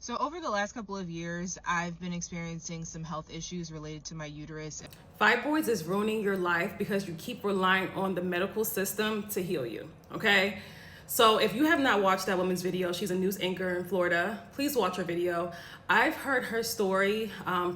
So over the last couple of years, I've been experiencing some health issues related to my uterus. Fibroids is ruining your life because you keep relying on the medical system to heal you, okay? So if you have not watched that woman's video, she's a news anchor in Florida, please watch her video. I've heard her story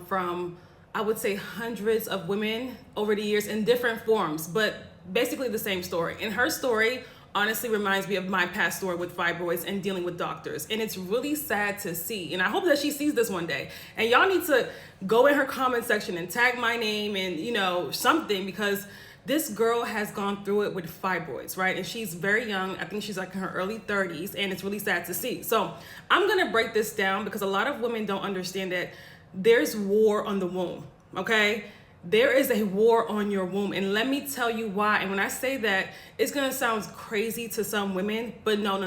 from, I would say, hundreds of women over the years in different forms, but basically the same story. And her story honestly reminds me of my past story with fibroids and dealing with doctors. And it's really sad to see. And I hope that she sees this one day. And y'all need to go in her comment section and tag my name and, you know, something, because this girl has gone through it with fibroids, right? And she's very young. I think she's like in her early 30s, and it's really sad to see. So I'm gonna break this down because a lot of women don't understand that there's war on the womb, okay? There is a war on your womb, and let me tell you why. And when I say that, it's gonna sound crazy to some women, but no.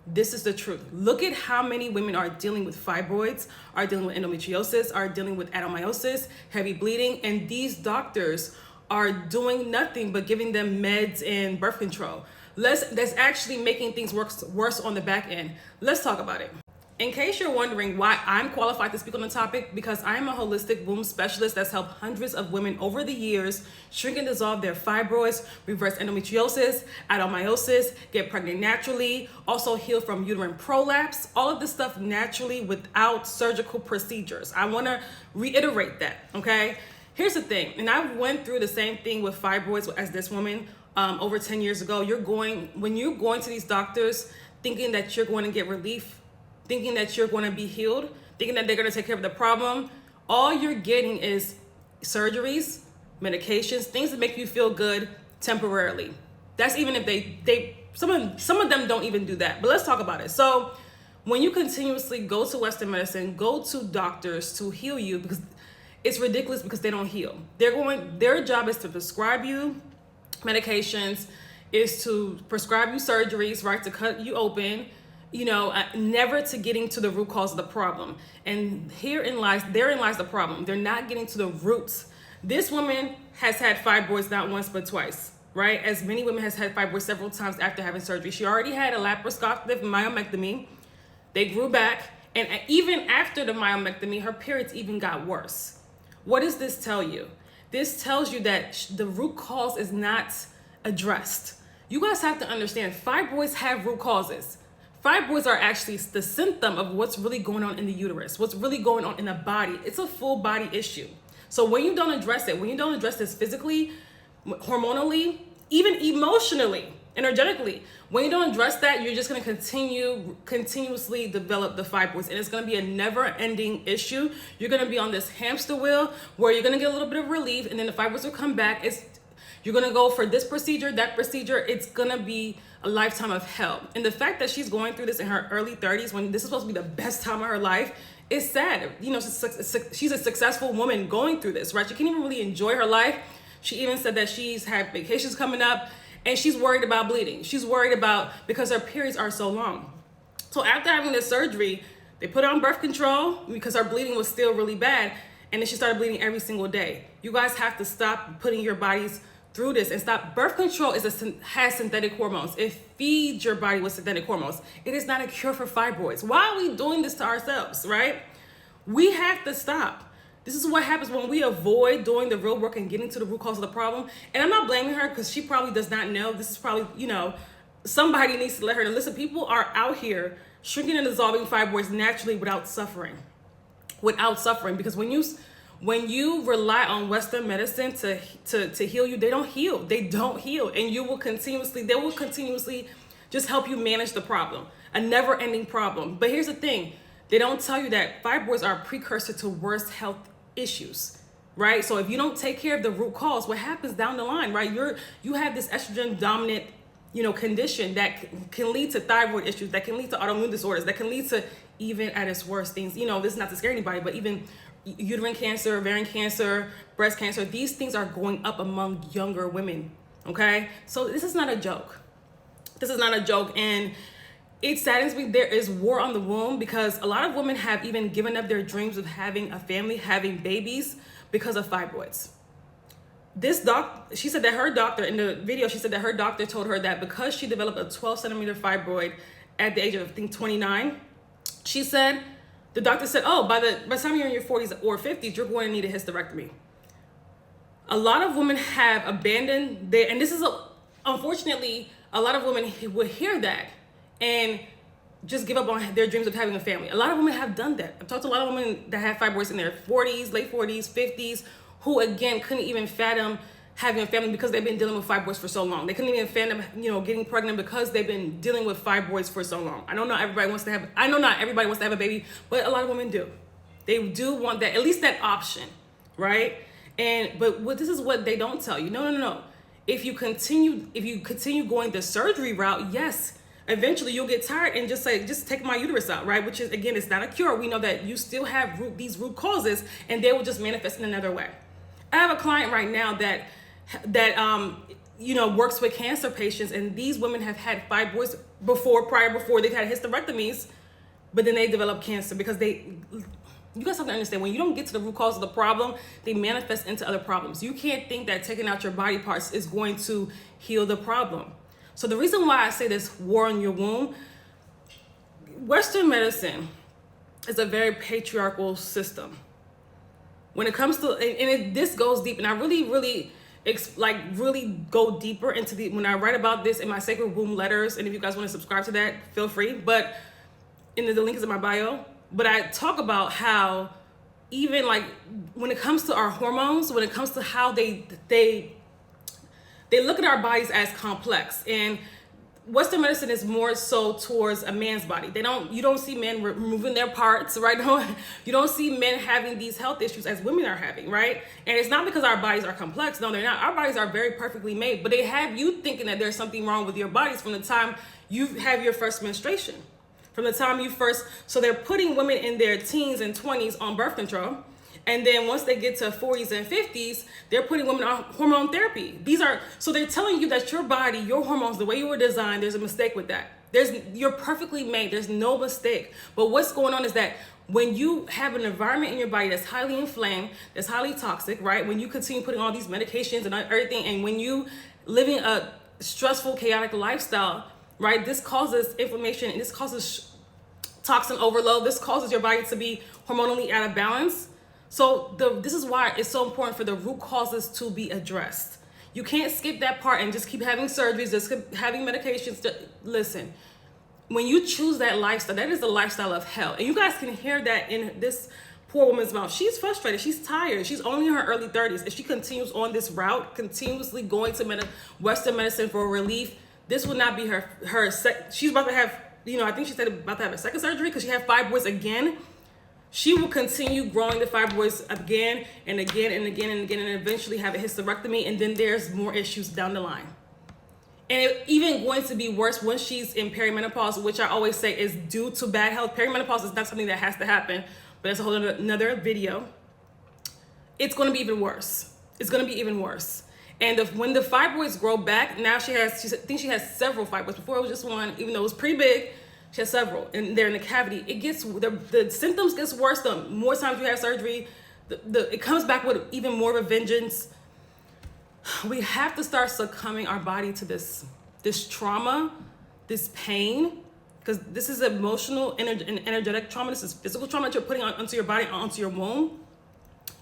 This is the truth. Look at how many women are dealing with fibroids, are dealing with endometriosis, are dealing with adenomyosis, heavy bleeding, and these doctors are doing nothing but giving them meds and birth control. That's actually making things worse on the back end. Let's talk about it. In case you're wondering why I'm qualified to speak on the topic, because I am a holistic womb specialist that's helped hundreds of women over the years shrink and dissolve their fibroids, reverse endometriosis, adenomyosis, get pregnant naturally, also heal from uterine prolapse, all of this stuff naturally without surgical procedures. I want to reiterate that, okay? Here's the thing, and I went through the same thing with fibroids as this woman over 10 years ago. When you're going to these doctors thinking that you're going to get relief, thinking that you're going to be healed, thinking that they're going to take care of the problem, all you're getting is surgeries, medications, things that make you feel good temporarily. That's even if some of them don't even do that. But let's talk about it. So when you continuously go to Western medicine, go to doctors to heal you, because it's ridiculous because they don't heal. Their job is to prescribe you medications, is to prescribe you surgeries, right, to cut you open, you know, never to getting to the root cause of the problem. And therein lies the problem. They're not getting to the roots. This woman has had fibroids not once but twice, right? As many women has had fibroids several times after having surgery. She already had a laparoscopic myomectomy. They grew back, and even after the myomectomy, her periods even got worse. What does this tell you? This tells you that the root cause is not addressed. You guys have to understand, fibroids have root causes. Fibroids are actually the symptom of what's really going on in the uterus, what's really going on in the body. It's a full body issue. So when you don't address it, when you don't address this physically, hormonally, even emotionally, energetically, when you don't address that, you're just going to continuously develop the fibroids, and it's going to be a never-ending issue. You're going to be on this hamster wheel where you're going to get a little bit of relief, and then the fibroids will come back. You're going to go for this procedure, that procedure. It's going to be a lifetime of hell. And the fact that she's going through this in her early 30s, when this is supposed to be the best time of her life, is sad. You know, she's a successful woman going through this, right? She can't even really enjoy her life. She even said that she's had vacations coming up, and she's worried about bleeding. She's worried about, because her periods are so long. So after having this surgery, they put her on birth control because her bleeding was still really bad, and then she started bleeding every single day. You guys have to stop putting your bodies through this and stop. Birth control has synthetic hormones. It feeds your body with synthetic hormones. It is not a cure for fibroids. Why are we doing this to ourselves, right? We have to stop. This is what happens when we avoid doing the real work and getting to the root cause of the problem. And I'm not blaming her, because she probably does not know. This is probably, you know, somebody needs to let her know. Listen, people are out here shrinking and dissolving fibroids naturally without suffering. Because when you rely on Western medicine to heal you, they don't heal. And they will continuously just help you manage the problem, a never-ending problem. But here's the thing, they don't tell you that fibroids are a precursor to worse health issues, right? So if you don't take care of the root cause, what happens down the line, right? You have this estrogen dominant, you know, condition that can lead to thyroid issues, that can lead to autoimmune disorders, that can lead to, even at its worst, things, you know, this is not to scare anybody, but even uterine cancer, ovarian cancer, breast cancer, these things are going up among younger women, okay? So this is not a joke. And it saddens me. There is war on the womb, because a lot of women have even given up their dreams of having a family, having babies, because of fibroids. She said that her doctor, in the video, she said that her doctor told her that because she developed a 12 centimeter fibroid at the age of, I think, 29, She said, the doctor said, oh, by the time you're in your 40s or 50s, you're going to need a hysterectomy. A lot of women have abandoned their, and this is, unfortunately, a lot of women will hear that and just give up on their dreams of having a family. A lot of women have done that. I've talked to a lot of women that have fibroids in their 40s, late 40s, 50s, who again couldn't even fathom having a family because they've been dealing with fibroids for so long. They couldn't even fathom, getting pregnant because they've been dealing with fibroids for so long. I know not everybody wants to have a baby, but a lot of women do. They do want that, at least that option, right? But this is what they don't tell you. No. If you continue going the surgery route, yes, eventually you'll get tired and just say, just take my uterus out, right? Which is, again, it's not a cure. We know that you still have these root causes and they will just manifest in another way. I have a client right now that works with cancer patients, and these women have had fibroids before they've had hysterectomies, but then they develop cancer because you guys have to understand, when you don't get to the root cause of the problem, they manifest into other problems. You can't think that taking out your body parts is going to heal the problem. So the reason why I say this war on your womb, Western medicine is a very patriarchal system. When it comes to, this goes deep, and I really go deeper into when I write about this in my Sacred Womb letters, and if you guys want to subscribe to that, feel free, but the link is in my bio. But I talk about how even when it comes to our hormones, when it comes to how they look at our bodies as complex, and Western medicine is more so towards a man's body. You don't see men removing their parts, right? You don't see men having these health issues as women are having, right? And it's not because our bodies are complex. No, they're not. Our bodies are very perfectly made, but they have you thinking that there's something wrong with your bodies from the time you have your first menstruation. From the time so they're putting women in their teens and 20s on birth control. And then once they get to 40s and 50s, they're putting women on hormone therapy. So they're telling you that your body, your hormones, the way you were designed, there's a mistake with that. You're perfectly made, there's no mistake. But what's going on is that when you have an environment in your body that's highly inflamed, that's highly toxic, right? When you continue putting all these medications and everything, and when you living a stressful, chaotic lifestyle, right? This causes inflammation, and this causes toxin overload. This causes your body to be hormonally out of balance. So this is why it's so important for the root causes to be addressed. You can't skip that part and just keep having surgeries, just keep having medications. Listen, when you choose that lifestyle, that is the lifestyle of hell. And you guys can hear that in this poor woman's mouth. She's frustrated. She's tired. She's only in her early 30s. If she continues on this route, continuously going to Western medicine for relief, this will not be she's about to have, I think she said about to have a second surgery because she had fibroids again. She will continue growing the fibroids again and again and again and again, and eventually have a hysterectomy, and then there's more issues down the line. And it's even going to be worse when she's in perimenopause, which I always say is due to bad health. Perimenopause is not something that has to happen, but it's a whole another video. It's going to be even worse. It's going to be even worse. And when the fibroids grow back, now I think she has several fibroids. Before it was just one, even though it was pretty big. She has several, and they're in the cavity. The symptoms gets worse. The more times you have surgery, it comes back with even more of a vengeance. We have to start succumbing our body to this trauma, this pain, because this is emotional and energetic trauma. This is physical trauma that you're putting onto your body, onto your womb,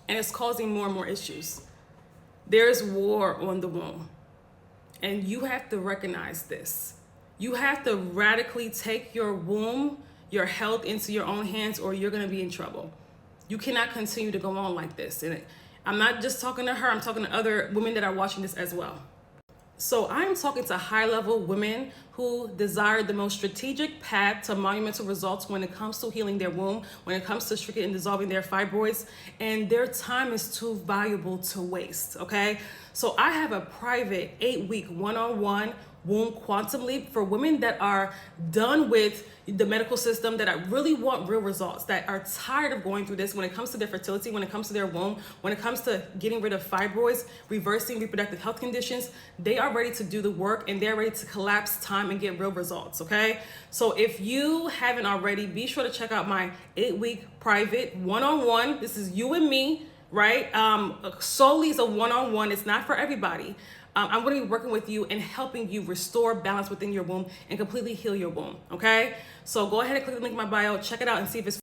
and it's causing more and more issues. There's war on the womb, and you have to recognize this. You have to radically take your womb, your health into your own hands, or you're going to be in trouble. You cannot continue to go on like this. And I'm not just talking to her, I'm talking to other women that are watching this as well. So I'm talking to high-level women who desire the most strategic path to monumental results when it comes to healing their womb, when it comes to shrinking and dissolving their fibroids, and their time is too valuable to waste, okay? So I have a private 8-week one-on-one womb quantum leap for women that are done with the medical system, that really want real results, that are tired of going through this when it comes to their fertility, when it comes to their womb, when it comes to getting rid of fibroids, reversing reproductive health conditions. They are ready to do the work, and they're ready to collapse time and get real results, okay? So if you haven't already, be sure to check out my 8-week private one-on-one. This is you and me, right? Solely is a one-on-one. It's not for everybody. I'm going to be working with you and helping you restore balance within your womb and completely heal your womb. Okay, so go ahead and click the link in my bio, check it out and see if it's